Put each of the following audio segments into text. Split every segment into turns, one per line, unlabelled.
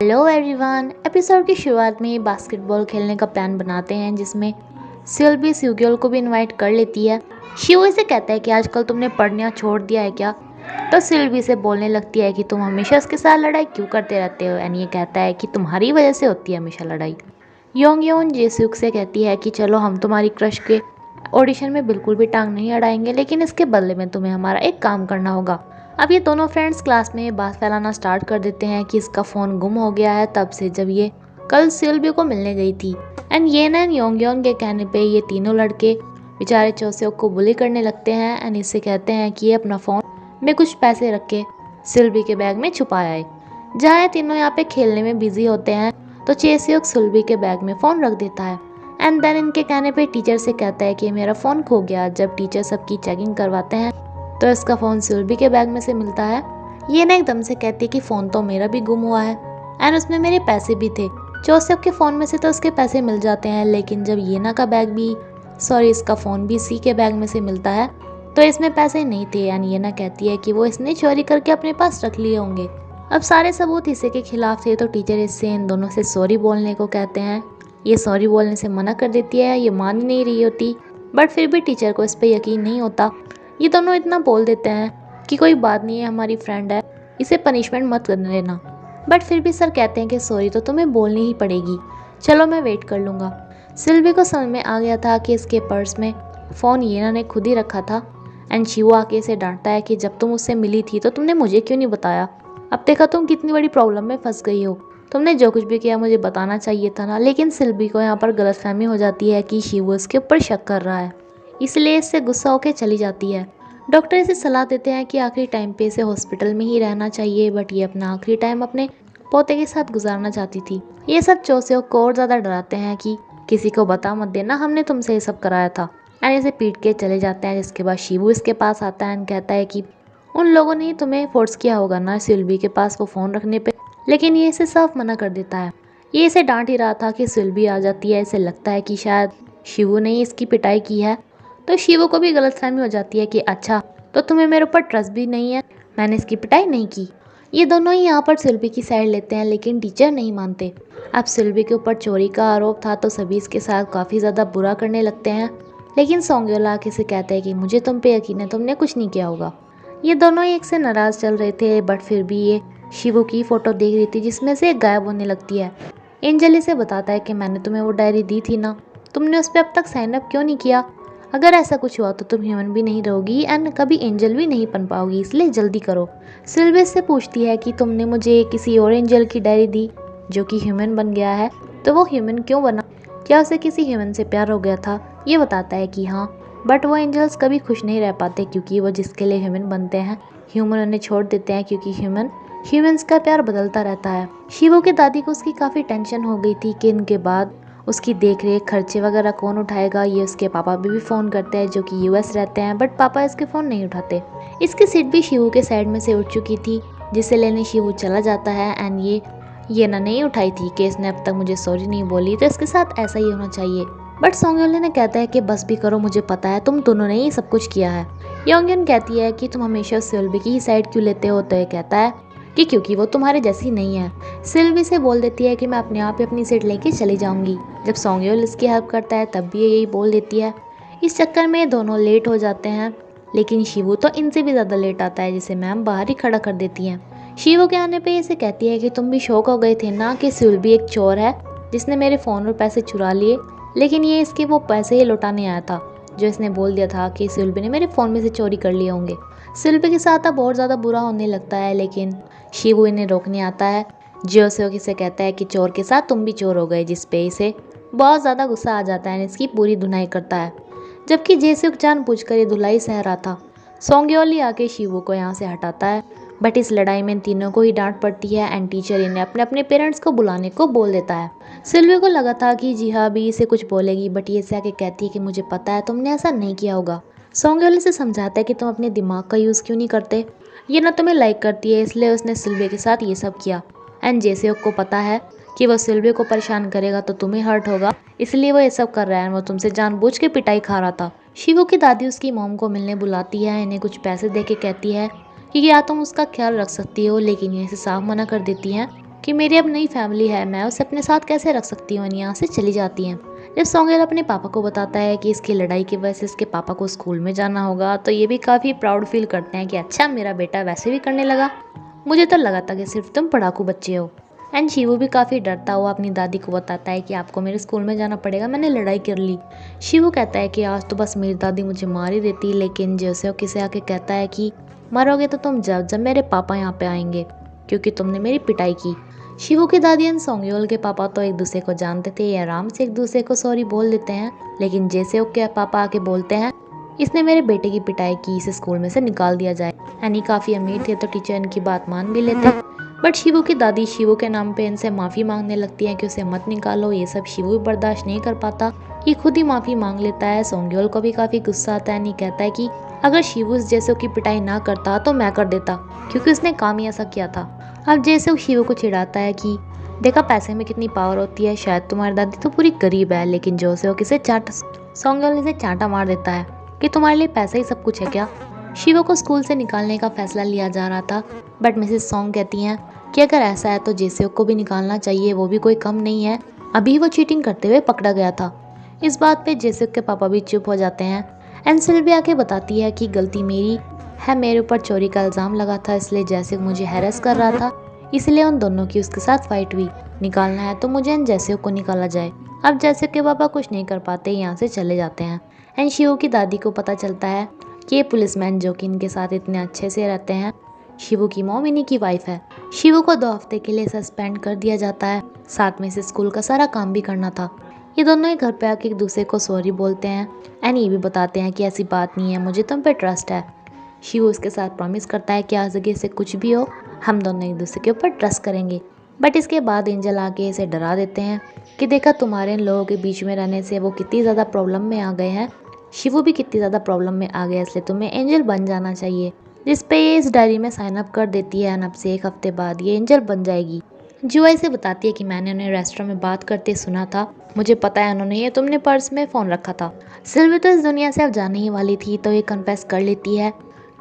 Hello everyone. Episode की शुरुआत में बास्केटबॉल खेलने का प्लान बनाते हैं जिसमें सिल्वी स्यूग्योल को भी इनवाइट कर लेती है। शिवो इसे कहता है कि आजकल तुमने पढ़ना छोड़ दिया है क्या। तो सिल्वी से बोलने लगती है कि तुम हमेशा उसके साथ लड़ाई क्यों करते रहते हो। एंड ये कहता है कि तुम्हारी वजह से होती है हमेशा लड़ाई। योंग योन जेसुक से कहती है कि चलो हम तुम्हारी क्रश के ऑडिशन में बिल्कुल भी टांग नहीं अड़ाएंगे, लेकिन इसके बदले में तुम्हें हमारा एक काम करना होगा। अब ये दोनों फ्रेंड्स क्लास में बात फैलाना स्टार्ट कर देते हैं कि इसका फ़ोन गुम हो गया है तब से जब ये कल सिल्वी को मिलने गई थी। एंड येन एंड योंग के कहने पे ये तीनों लड़के बेचारे चौसेok को बुली करने लगते हैं एंड इससे कहते हैं कि ये अपना फ़ोन में कुछ पैसे रख के सिल्वी के बैग में छुपाया है। जहाँ ये तीनों यहाँ पे खेलने में बिजी होते हैं तो चेसियोक सिल्वी के बैग में फ़ोन रख देता है। एंड देन इनके कहने पे टीचर से कहता है कि मेरा फ़ोन खो गया। जब टीचर सबकी चेकिंग करवाते हैं तो इसका फ़ोन सिल्वी के बैग में से मिलता है। ये ना एकदम से कहती है कि फ़ोन तो मेरा भी गुम हुआ है एंड उसमें मेरे पैसे भी थे। जोसेफ के फ़ोन में से तो उसके पैसे मिल जाते हैं, लेकिन जब येना का बैग भी इसका फ़ोन भी सी के बैग में से मिलता है तो इसमें पैसे नहीं थे। एंड येना कहती है कि वो इसने चोरी करके अपने पास रख लिए होंगे। अब सारे सबूत इसे के खिलाफ थे तो टीचर इससे इन दोनों से सॉरी बोलने को कहते हैं। ये सॉरी बोलने से मना कर देती है, ये मान ही नहीं रही होती, बट फिर भी टीचर को इस पर यकीन नहीं होता। ये दोनों इतना बोल देते हैं कि कोई बात नहीं है, हमारी फ्रेंड है, इसे पनिशमेंट मत करने देना। बट फिर भी सर कहते हैं कि सॉरी तो तुम्हें बोलनी ही पड़ेगी, चलो मैं वेट कर लूँगा। सिल्वी को समझ में आ गया था कि इसके पर्स में फ़ोन येना ने खुद ही रखा था। एंड शिवो आके इसे डांटता है कि जब तुम उससे मिली थी तो तुमने मुझे क्यों नहीं बताया। अब देखा तुम कितनी बड़ी प्रॉब्लम में फंस गई हो, तुमने जो कुछ भी किया मुझे बताना चाहिए था ना। लेकिन सिल्वी को यहाँ पर गलतफहमी हो जाती है कि शिवो इसके ऊपर शक कर रहा है, इसलिए इससे गुस्सा होकर चली जाती है। डॉक्टर इसे सलाह देते हैं कि आखिरी टाइम पे इसे हॉस्पिटल में ही रहना चाहिए, बट ये अपना आखिरी टाइम अपने पोते के साथ गुजारना चाहती थी। ये सब चौसेok को और ज़्यादा डराते हैं कि किसी को बता मत देना, हमने तुमसे ये सब कराया था। एंड इसे पीट के चले जाते हैं। जिसके बाद शिवू इसके पास आता है एंड कहता है कि उन लोगों ने तुम्हें फोर्स किया होगा ना सिल्वी के पास वो फ़ोन रखने पे, लेकिन ये इसे साफ मना कर देता है। ये इसे डांट ही रहा था कि सिल्वी आ जाती है। इसे लगता है कि शायद शिवू ने ही इसकी पिटाई की है। तो शिवू को भी गलतफहमी हो जाती है कि अच्छा तो तुम्हें मेरे ऊपर ट्रस्ट भी नहीं है, मैंने इसकी पिटाई नहीं की। ये दोनों ही यहाँ पर सिल्वी की साइड लेते हैं, लेकिन टीचर नहीं मानते। अब सिल्वी के ऊपर चोरी का आरोप था तो सभी इसके साथ काफ़ी ज़्यादा बुरा करने लगते हैं, लेकिन सोंग्योल आके से कहता है कि मुझे तुम पे यकीन है, तुमने कुछ नहीं किया होगा। ये दोनों ही एक से नाराज़ चल रहे थे, बट फिर भी ये शिवू की फ़ोटो देख रही थी जिसमें से एक गायब होने लगती है। एंजल इसे बताता है कि मैंने तुम्हें वो डायरी दी थी ना, तुमने उस पर अब तक साइन अप क्यों नहीं किया। अगर ऐसा कुछ हुआ तो तुम ह्यूमन भी नहीं रहोगी एंड कभी एंजल भी नहीं बन पाओगी, इसलिए जल्दी करो। सिल्वी से पूछती है कि तुमने मुझे किसी और एंजल की डायरी दी जो कि ह्यूमन बन गया है, तो वो ह्यूमन क्यों बना, क्या उसे किसी ह्यूमन से प्यार हो गया था। ये बताता है कि हाँ, बट वो एंजल्स कभी खुश नहीं रह पाते क्योंकि वो जिसके लिए ह्यूमन बनते हैं ह्यूमन उन्हें छोड़ देते हैं, क्योंकि ह्यूमंस का प्यार बदलता रहता है। शिवो की दादी को उसकी काफ़ी टेंशन हो गई थी कि इनके बाद उसकी देख रेख खर्चे वगैरह कौन उठाएगा। ये उसके पापा भी फ़ोन करते हैं जो कि यूएस रहते हैं, बट पापा इसके फ़ोन नहीं उठाते। इसकी सीट भी शिवू के साइड में से उठ चुकी थी, जिसे लेने शिवू चला जाता है। एंड ये ना नहीं उठाई थी कि इसने अब तक मुझे सॉरी नहीं बोली, तो इसके साथ ऐसा ही होना चाहिए। बट सोंग्योल ने कहता है कि बस भी करो, मुझे पता है तुम दोनों ने ही सब कुछ किया है। योंगयन कहती है कि तुम हमेशा सिल्वी की ही साइड क्यों लेते हो, तो ये कहता है कि क्योंकि वो तुम्हारे जैसी नहीं है। सिल्वी से बोल देती है कि मैं अपने आप ही अपनी सीट लेके चली जाऊंगी। जब सोंग्योल इसकी हेल्प करता है तब भी ये यही बोल देती है। इस चक्कर में दोनों लेट हो जाते हैं, लेकिन शिवू तो इनसे भी ज़्यादा लेट आता है, जिसे मैम बाहर ही खड़ा कर देती हैं। शिवू के आने पे इसे कहती है कि तुम भी शौक हो गए थे ना कि सिल्वी एक चोर है जिसने मेरे फ़ोन और पैसे चुरा लिए, लेकिन ये इसके वो पैसे ही लौटाने आया था जो इसने बोल दिया था कि सिल्वी ने मेरे फ़ोन में से चोरी कर लिए होंगे। सिल्वी के साथ अब और ज़्यादा बुरा होने लगता है, लेकिन शिवू इन्हें रोकने आता है। जोसेok इसे कहता है कि चोर के साथ तुम भी चोर हो गए, जिस पे इसे बहुत ज़्यादा गुस्सा आ जाता है, इसकी पूरी धुनाई करता है। जबकि जेसुक जानबूझकर ये धुलाई सह रहा था। सोंग्योल ही आके शिवू को यहाँ से हटाता है, बट इस लड़ाई में इन तीनों को ही डांट पड़ती है एंड टीचर इन्हें अपने अपने पेरेंट्स को बुलाने को बोल देता है। सिल्वी को लगा था कि जी हाँ भी इसे कुछ बोलेगी, बट ये इसे आके कहती है कि मुझे पता है तुमने ऐसा नहीं किया होगा। सोंग्योल इसे समझाता है कि तुम अपने दिमाग का यूज़ क्यों नहीं करते, ये ना तुम्हें लाइक करती है इसलिए उसने सिल्वी के साथ ये सब किया। एंड जेसुक को पता है कि वो सिल्वी को परेशान करेगा तो तुम्हें हर्ट होगा, इसलिए वो ये सब कर रहा है। वो तुमसे जानबूझ के पिटाई खा रहा था। शिवू की दादी उसकी मॉम को मिलने बुलाती है, इन्हें कुछ पैसे दे के कहती है कि या तुम उसका ख्याल रख सकती हो, लेकिन ये इसे साफ मना कर देती हैं कि मेरी अब नई फैमिली है, मैं उसे अपने साथ कैसे रख सकती हूँ। यहाँ से चली जाती हैं। जब सोंगेल अपने पापा को बताता है कि इसकी लड़ाई की वजह से इसके पापा को स्कूल में जाना होगा, तो ये भी काफ़ी प्राउड फील करते हैं कि अच्छा मेरा बेटा वैसे भी करने लगा, मुझे तो लगा था कि सिर्फ तुम पढ़ाकू बच्चे हो। एंड शिवू भी काफ़ी डरता हुआ अपनी दादी को बताता है कि आपको मेरे स्कूल में जाना पड़ेगा, मैंने लड़ाई कर ली। शिवू कहता है कि आज तो बस मेरी दादी मुझे मार ही देती, लेकिन जैसे किसे आके कहता है कि मरोगे तो तुम जब जब मेरे पापा यहाँ पे आएंगे, क्योंकि तुमने मेरी पिटाई की। शिवू की दादी एंड सोंगयोल के पापा तो एक दूसरे को जानते थे, ये आराम से एक दूसरे को सॉरी बोल देते हैं, लेकिन जैसे के पापा आके बोलते हैं इसने मेरे बेटे की पिटाई की, इसे स्कूल में से निकाल दिया जाए। एनी काफ़ी अमीर थे तो टीचर इनकी बात मान भी लेते, बट शिवू की दादी शिवू के नाम पे इनसे माफ़ी मांगने लगती है कि उसे मत निकालो। ये सब शिवू भी बर्दाश्त नहीं कर पाता, ये खुद ही माफ़ी मांग लेता है। सोंगयोल को भी काफ़ी गुस्सा आता है। नहीं कहता है कि अगर शिवू इस जैसो की पिटाई ना करता तो मैं कर देता, क्योंकि उसने काम ही ऐसा किया था। अब जैसे शिवू को चिढ़ाता है कि देखा पैसे में कितनी पावर होती है, शायद तुम्हारी दादी तो पूरी गरीब है, लेकिन जो से किसे सोंगयोल इसे चांटा मार देता है कि तुम्हारे लिए पैसा ही सब कुछ है क्या। शिवू को स्कूल से निकालने का फैसला लिया जा रहा था, बट मिसेस सोंग कहती हैं कि अगर ऐसा है तो जेसेओ को भी निकालना चाहिए, वो भी कोई कम नहीं है, अभी वो चीटिंग करते हुए पकड़ा गया था। इस बात पे जेसेओ के पापा भी चुप हो जाते हैं। एंड सिल्वी आके बताती है कि गलती मेरी है, मेरे ऊपर चोरी का इल्ज़ाम लगा था, इसलिए जेसेओ मुझे हैरेस कर रहा था, इसलिए उन दोनों की उसके साथ फाइट हुई। निकालना है तो मुझे इन जेसेओ को निकाला जाए। अब जेसेओ के पापा कुछ नहीं कर पाते, यहाँ से चले जाते हैं। एंड शिवू की दादी को पता चलता है कि ये पुलिसमैन जो कि इनके साथ इतने अच्छे से रहते हैं, शिवू की मॉम इन्हीं की वाइफ है। शिवू को 2 हफ्ते के लिए सस्पेंड कर दिया जाता है, साथ में से स्कूल का सारा काम भी करना था। ये दोनों ही घर पे आके एक दूसरे को सॉरी बोलते हैं एंड ये भी बताते हैं कि ऐसी बात नहीं है, मुझे तुम पे ट्रस्ट है। शिवू उसके साथ प्रॉमिस करता है कि आज आगे से कुछ भी हो हम दोनों एक दूसरे के ऊपर ट्रस्ट करेंगे। बट इसके बाद एंजल आके इसे डरा देते हैं कि देखा तुम्हारे इन लोगों के बीच में रहने से वो कितनी ज़्यादा प्रॉब्लम में आ गए हैं, शिवू भी कितनी ज़्यादा प्रॉब्लम में आ गया, इसलिए तुम्हें एंजल बन जाना चाहिए। जिस पे ये इस डायरी में साइन अप कर देती है, अब से 1 हफ्ते बाद ये एंजल बन जाएगी। जुआ इसे बताती है कि मैंने उन्हें रेस्टोरेंट में बात करते सुना था, मुझे पता है उन्होंने ये तुमने पर्स में फ़ोन रखा था। सिल्वी तो इस दुनिया से अब जाने ही वाली थी, तो ये कन्फेस कर लेती है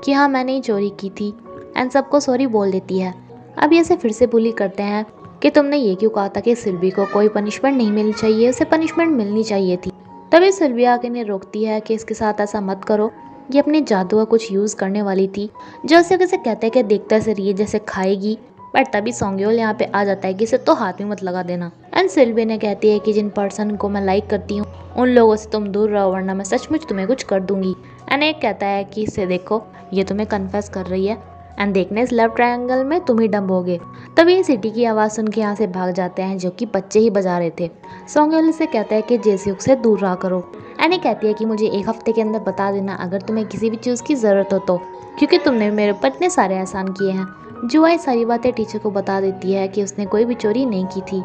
कि हाँ मैंने ही चोरी की थी एंड सबको सॉरी बोल देती है। अब ये इसे फिर से बुली करते हैं कि तुमने ये क्यों कहा था कि सिल्वी को कोई पनिशमेंट नहीं मिलनी चाहिए, उसे पनिशमेंट मिलनी चाहिए थी। तभी सिल्वी आके इन्हें रोकती है कि इसके साथ ऐसा मत करो, ये अपने जादू का कुछ यूज़ करने वाली थी। जैसे किसे कहते हैं कि देखता से रही जैसे खाएगी, बट तभी सोंगयोल यहाँ पे आ जाता है कि इसे तो हाथ में मत लगा देना। एंड सिल्वी ने कहती है कि जिन पर्सन को मैं लाइक करती हूँ उन लोगों से तुम दूर रहो, वरना मैं सचमुच तुम्हें कुछ कर दूंगी। एंड एक कहता है कि इसे देखो ये तुम्हें कन्फेस कर रही है एंड देखने इस लव ट्रायंगल में तुम ही डंब होगे। तभी सिटी की आवाज़ सुन के यहाँ से भाग जाते हैं, जो कि बच्चे ही बजा रहे थे। सोंगयोल से कहता है कि जेसियुक से दूर रहा करो। एनी कहती है कि मुझे 1 हफ्ते के अंदर बता देना अगर तुम्हें किसी भी चीज़ की ज़रूरत हो तो, क्योंकि तुमने मेरे ऊपर इतने सारे एहसान किए हैं। जुआ ये सारी बातें टीचर को बता देती है कि उसने कोई भी चोरी नहीं की थी।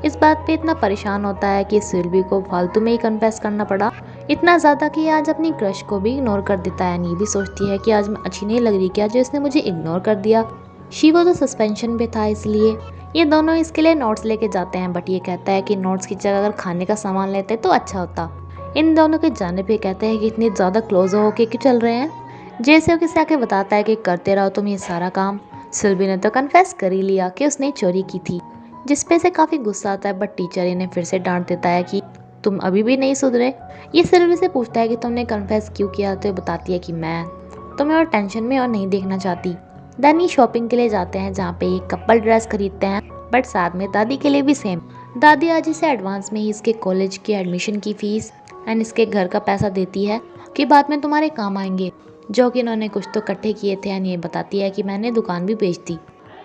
इस बात पे इतना परेशान होता है कि सिल्वी को फालतू में ही कन्फेस करना पड़ा, इतना ज़्यादा कि आज अपनी क्रश को भी इग्नोर कर देता है। ये भी सोचती है कि आज मैं अच्छी नहीं लग रही क्या जो इसने मुझे इग्नोर कर दिया। शिवो तो सस्पेंशन पे था, इसलिए ये दोनों इसके लिए नोट्स लेके जाते हैं, बट ये कहता है कि नोट्स की जगह अगर खाने का सामान लेते तो अच्छा होता। इन दोनों के जाने पे कहते हैं कि इतने ज़्यादा क्लोज हो के क्यों चल रहे हैं। जैसे किसे आके बताता है कि करते रहो तुम ये सारा काम। सिल्वी ने तो कन्फेस कर ही लिया कि उसने चोरी की थी, जिसपे से काफ़ी गुस्सा आता है, बट टीचर इन्हें फिर से डांट देता है कि तुम अभी भी नहीं सुधरे। ये सिल्वी से पूछता है कि तुमने कन्फेस क्यों किया, तो ये बताती है कि मैं तुम्हें और टेंशन में और नहीं देखना चाहती। दानी शॉपिंग के लिए जाते हैं जहाँ पे एक कपल ड्रेस खरीदते हैं, बट साथ में दादी के लिए भी सेम। दादी आज इसे एडवांस में ही इसके कॉलेज के एडमिशन की फीस एंड इसके घर का पैसा देती है कि बाद में तुम्हारे काम आएंगे, जो कि इन्होंने कुछ तो इकट्ठे किए थे। एंड ये बताती है कि मैंने दुकान भी बेच दी।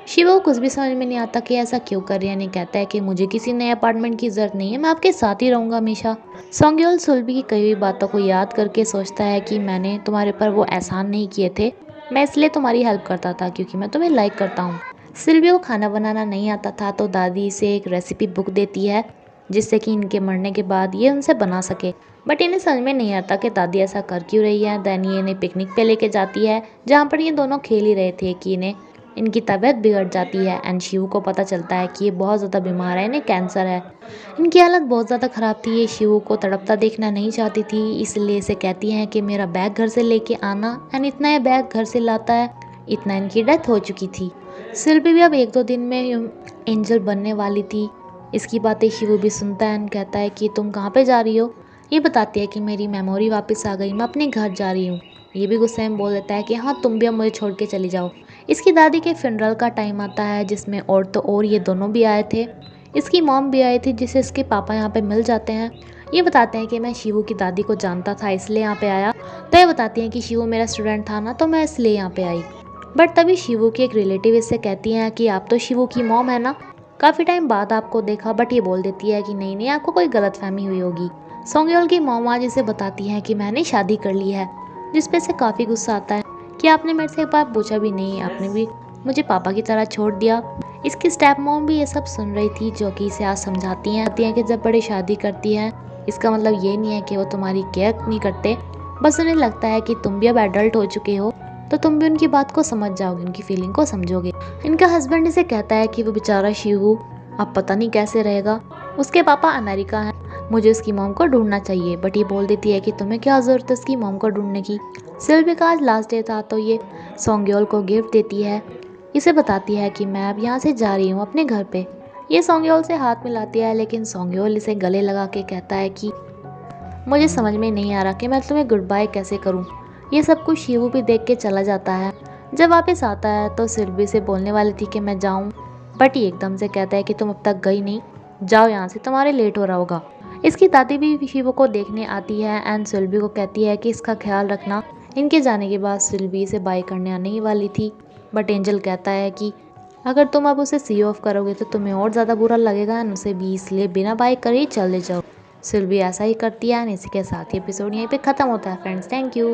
शिवा को कुछ भी समझ में नहीं आता कि ऐसा क्यों कर रही है। नहीं कहता है कि मुझे किसी नए अपार्टमेंट की ज़रूरत नहीं है, मैं आपके साथ ही रहूँगा हमेशा। सोंगयोल सुल्बी की कई हुई बातों को याद करके सोचता है कि मैंने तुम्हारे पर वो एहसान नहीं किए थे, मैं इसलिए तुम्हारी हेल्प करता था क्योंकि मैं तुम्हें लाइक करता हूँ। सिल्वी को खाना बनाना नहीं आता था, तो दादी इसे एक रेसिपी बुक देती है जिससे कि इनके मरने के बाद ये उनसे बना सके। बट इन्हें समझ में नहीं आता कि दादी ऐसा कर क्यों रही है। देन ये इन्हें पिकनिक पे लेके जाती है जहाँ पर ये दोनों खेल ही रहे थे कि इनकी तबीयत बिगड़ जाती है। एंड शिवू को पता चलता है कि ये बहुत ज़्यादा बीमार है, इन्हें कैंसर है। इनकी हालत बहुत ज़्यादा ख़राब थी। ये शिवू को तड़पता देखना नहीं चाहती थी, इसलिए इसे कहती हैं कि मेरा बैग घर से लेके आना। एंड इतना ये बैग घर से लाता है, इतना इनकी डेथ हो चुकी थी। सिल्वी भी अब 1-2 दिन में एंजल बनने वाली थी। इसकी बातें शिवू भी सुनता है एंड कहता है कि तुम कहाँ पे जा रही हो? ये बताती है कि मेरी मेमोरी वापस आ गई, मैं अपने घर जा रही हूँ। ये भी गुस्से में बोल देता है कि हाँ तुम भी अब मुझे छोड़ के चली जाओ। इसकी दादी के फ्यूनरल का टाइम आता है जिसमें और तो और ये दोनों भी आए थे। इसकी मॉम भी आई थी जिसे इसके पापा यहाँ पे मिल जाते हैं। ये बताते हैं कि मैं शिवू की दादी को जानता था इसलिए यहाँ पे आया। तो ये बताती हैं कि शिवू मेरा स्टूडेंट था ना, तो मैं इसलिए यहाँ पे आई। बट तभी शिवू की एक रिलेटिव इससे कहती हैं कि आप तो शिवू की मॉम है ना, काफ़ी टाइम बाद आपको देखा। बट ये बोल देती है कि नहीं नहीं, आपको कोई गलतफहमी हुई होगी। सोंगयोल की मॉम आज इसे बताती हैं कि मैंने शादी कर ली है, जिस पे से काफ़ी गुस्सा आता है कि आपने मेरे से एक बार पूछा भी नहीं, आपने भी मुझे पापा की तरह छोड़ दिया। इसकी स्टेप मॉम भी ये सब सुन रही थी, जो कि इसे आज समझाती हैं कि जब बड़ी शादी करती है इसका मतलब ये नहीं है कि वो तुम्हारी केयर नहीं करते, बस उन्हें लगता है कि तुम भी अब एडल्ट हो चुके हो तो तुम भी उनकी बात को समझ जाओगे, उनकी फीलिंग को समझोगे। इनका हस्बैंड इसे कहता है कि वो बेचारा शिवू अब पता नहीं कैसे रहेगा, उसके पापा अमेरिका हैं, मुझे उसकी मॉम को ढूंढना चाहिए। बट ये बोल देती है कि तुम्हें क्या ज़रूरत है उसकी मॉम को ढूंढने की। सिल्वी का आज लास्ट डे था तो ये सोंगयोल को गिफ्ट देती है। इसे बताती है कि मैं अब यहाँ से जा रही हूँ अपने घर पे। ये सोंगयोल से हाथ मिलाती है, लेकिन सोंगयोल इसे गले लगा के कहता है कि मुझे समझ में नहीं आ रहा कि मैं तुम्हें गुड बाय कैसे करूं। ये सब कुछ शिवू भी देख के चला जाता है। जब वापस आता है तो सिल्वी से बोलने वाली थी कि मैं जाऊं, बट ये एकदम से कहता है कि तुम अब तक गई नहीं, जाओ यहाँ से, तुम्हारे लेट हो रहा होगा। इसकी दादी भी शिवू को देखने आती है एंड सिल्वी को कहती है कि इसका ख्याल रखना। इनके जाने के बाद सिल्वी से बाय करने आने ही वाली थी, बट एंजल कहता है कि अगर तुम अब उसे सी ऑफ करोगे तो तुम्हें और ज़्यादा बुरा लगेगा एंड उसे भी इसलिए बिना बाय करे ही चले जाओ। सिल्वी ऐसा ही करती है एंड इसी के साथ ही एपिसोड यहीं पे ख़त्म होता है फ्रेंड्स। Thank you.